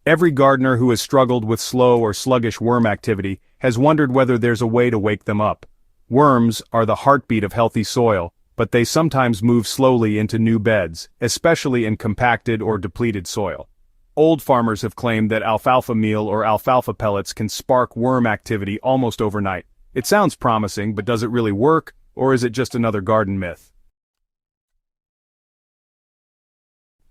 Every gardener who has struggled with slow or sluggish worm activity has wondered whether there's a way to wake them up. Worms are the heartbeat of healthy soil, but they sometimes move slowly into new beds, especially in compacted or depleted soil. Old farmers have claimed that alfalfa meal or alfalfa pellets can spark worm activity almost overnight. It sounds promising, but does it really work, or is it just another garden myth?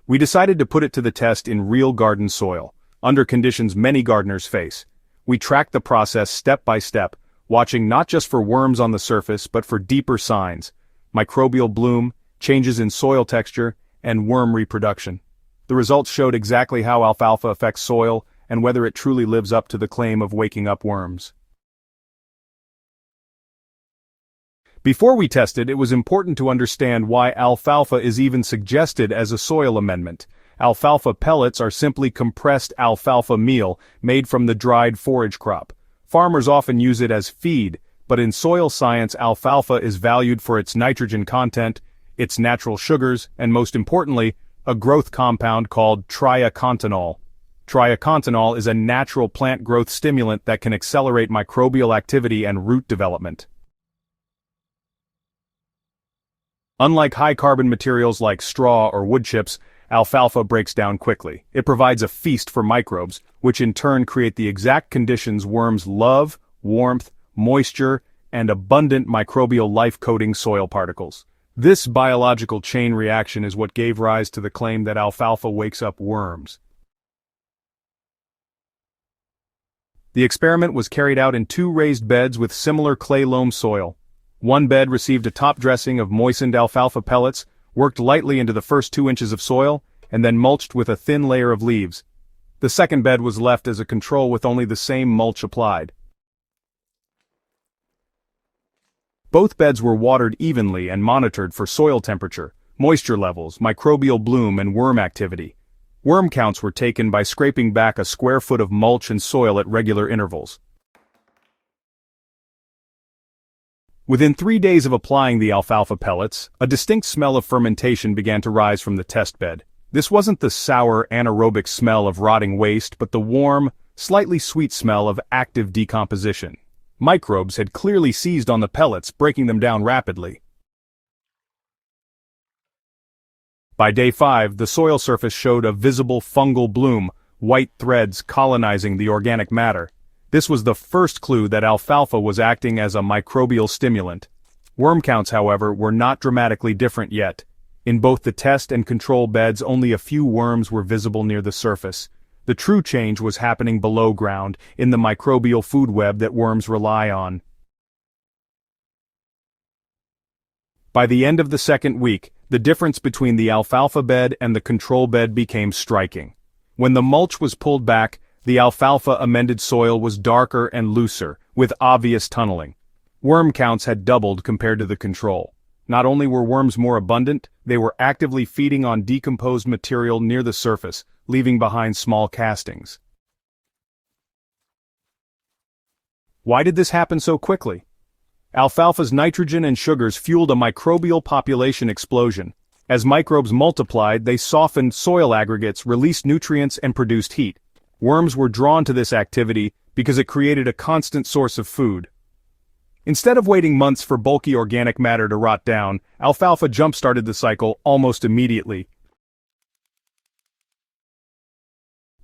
We decided to put it to the test in real garden soil, under conditions many gardeners face. We tracked the process step by step, watching not just for worms on the surface but for deeper signs: microbial bloom, changes in soil texture, and worm reproduction. The results showed exactly how alfalfa affects soil and whether it truly lives up to the claim of waking up worms. Before we tested, it was important to understand why alfalfa is even suggested as a soil amendment. Alfalfa pellets are simply compressed alfalfa meal made from the dried forage crop. Farmers often use it as feed, but in soil science alfalfa is valued for its nitrogen content, its natural sugars, and most importantly, a growth compound called triacontanol. Triacontanol is a natural plant growth stimulant that can accelerate microbial activity and root development. Unlike high-carbon materials like straw or wood chips, alfalfa breaks down quickly. It provides a feast for microbes, which in turn create the exact conditions worms love: warmth, moisture, and abundant microbial life-coating soil particles. This biological chain reaction is what gave rise to the claim that alfalfa wakes up worms. The experiment was carried out in 2 raised beds with similar clay loam soil. One bed received a top dressing of moistened alfalfa pellets, worked lightly into the first 2 inches of soil, and then mulched with a thin layer of leaves. The second bed was left as a control with only the same mulch applied. Both beds were watered evenly and monitored for soil temperature, moisture levels, microbial bloom, and worm activity. Worm counts were taken by scraping back a square foot of mulch and soil at regular intervals. Within 3 days of applying the alfalfa pellets, a distinct smell of fermentation began to rise from the test bed. This wasn't the sour, anaerobic smell of rotting waste, but the warm, slightly sweet smell of active decomposition. Microbes had clearly seized on the pellets, breaking them down rapidly. By day 5, the soil surface showed a visible fungal bloom, white threads colonizing the organic matter. This was the first clue that alfalfa was acting as a microbial stimulant. Worm counts, however, were not dramatically different yet. In both the test and control beds, only a few worms were visible near the surface. The true change was happening below ground, in the microbial food web that worms rely on. By the end of the second week, the difference between the alfalfa bed and the control bed became striking. When the mulch was pulled back, the alfalfa amended soil was darker and looser, with obvious tunneling. Worm counts had doubled compared to the control. Not only were worms more abundant, they were actively feeding on decomposed material near the surface, leaving behind small castings. Why did this happen so quickly? Alfalfa's nitrogen and sugars fueled a microbial population explosion. As microbes multiplied, they softened soil aggregates, released nutrients, and produced heat. Worms were drawn to this activity because it created a constant source of food. Instead of waiting months for bulky organic matter to rot down, alfalfa jump-started the cycle almost immediately.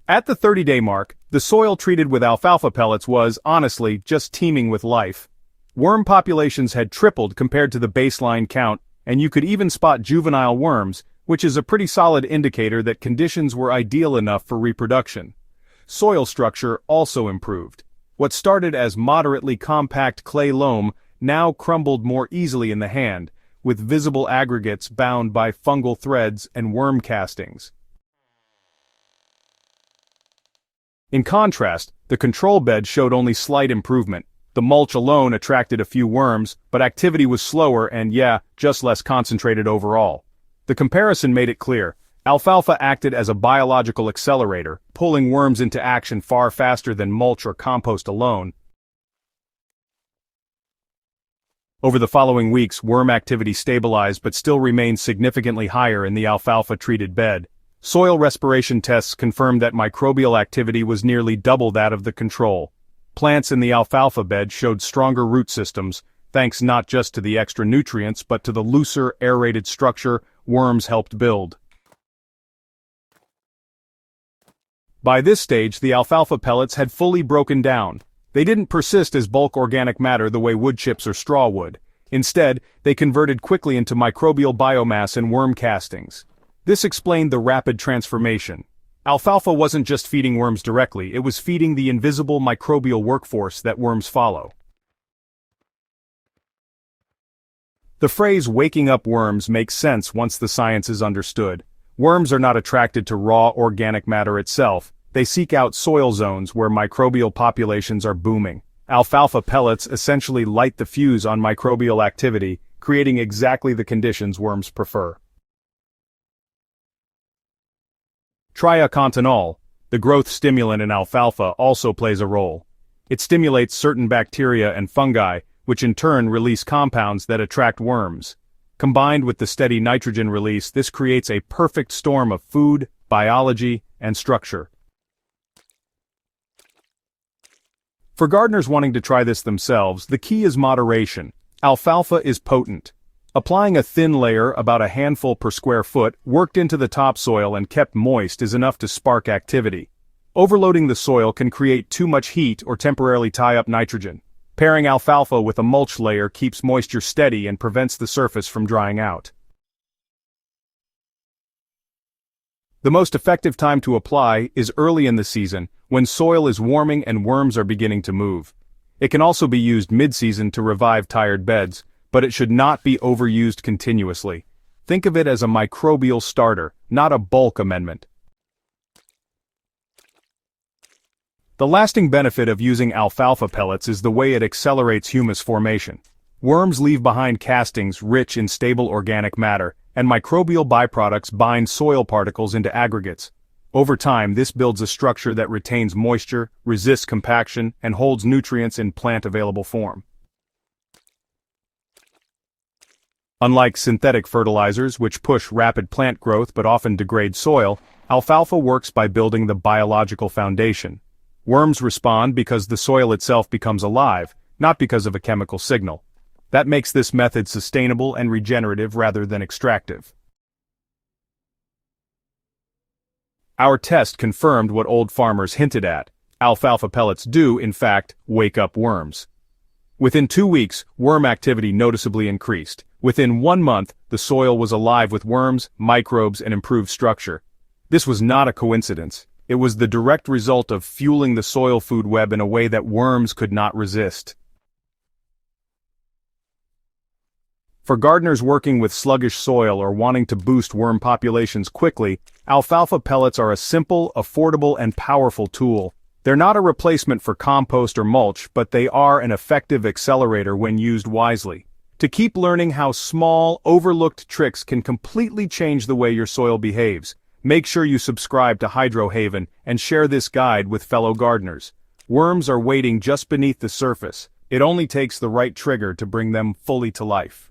At the 30-day mark, the soil treated with alfalfa pellets was, honestly, just teeming with life. Worm populations had tripled compared to the baseline count, and you could even spot juvenile worms, which is a pretty solid indicator that conditions were ideal enough for reproduction. Soil structure also improved. What started as moderately compact clay loam now crumbled more easily in the hand, with visible aggregates bound by fungal threads and worm castings. In contrast, the control bed showed only slight improvement. The mulch alone attracted a few worms, but activity was slower and, just less concentrated overall. The comparison made it clear. Alfalfa acted as a biological accelerator, pulling worms into action far faster than mulch or compost alone. Over the following weeks, worm activity stabilized but still remained significantly higher in the alfalfa-treated bed. Soil respiration tests confirmed that microbial activity was nearly double that of the control. Plants in the alfalfa bed showed stronger root systems, thanks not just to the extra nutrients but to the looser, aerated structure worms helped build. By this stage, the alfalfa pellets had fully broken down. They didn't persist as bulk organic matter the way wood chips or straw would. Instead, they converted quickly into microbial biomass in worm castings. This explained the rapid transformation. Alfalfa wasn't just feeding worms directly, it was feeding the invisible microbial workforce that worms follow. The phrase "waking up worms" makes sense once the science is understood. Worms are not attracted to raw organic matter itself, they seek out soil zones where microbial populations are booming. Alfalfa pellets essentially light the fuse on microbial activity, creating exactly the conditions worms prefer. Triacontanol, the growth stimulant in alfalfa, also plays a role. It stimulates certain bacteria and fungi, which in turn release compounds that attract worms. Combined with the steady nitrogen release, this creates a perfect storm of food, biology, and structure. For gardeners wanting to try this themselves, the key is moderation. Alfalfa is potent. Applying a thin layer, about a handful per square foot, worked into the topsoil and kept moist is enough to spark activity. Overloading the soil can create too much heat or temporarily tie up nitrogen. Pairing alfalfa with a mulch layer keeps moisture steady and prevents the surface from drying out. The most effective time to apply is early in the season, when soil is warming and worms are beginning to move. It can also be used mid-season to revive tired beds, but it should not be overused continuously. Think of it as a microbial starter, not a bulk amendment. The lasting benefit of using alfalfa pellets is the way it accelerates humus formation. Worms leave behind castings rich in stable organic matter, and microbial byproducts bind soil particles into aggregates. Over time, this builds a structure that retains moisture, resists compaction, and holds nutrients in plant-available form. Unlike synthetic fertilizers, which push rapid plant growth but often degrade soil, alfalfa works by building the biological foundation. Worms respond because the soil itself becomes alive, not because of a chemical signal. That makes this method sustainable and regenerative rather than extractive. Our test confirmed what old farmers hinted at. Alfalfa pellets do, in fact, wake up worms. Within 2 weeks, worm activity noticeably increased. Within 1 month, the soil was alive with worms, microbes, and improved structure. This was not a coincidence. It was the direct result of fueling the soil food web in a way that worms could not resist. For gardeners working with sluggish soil or wanting to boost worm populations quickly, alfalfa pellets are a simple, affordable, and powerful tool. They're not a replacement for compost or mulch, but they are an effective accelerator when used wisely. To keep learning how small, overlooked tricks can completely change the way your soil behaves, make sure you subscribe to Hydro Haven and share this guide with fellow gardeners. Worms are waiting just beneath the surface. It only takes the right trigger to bring them fully to life.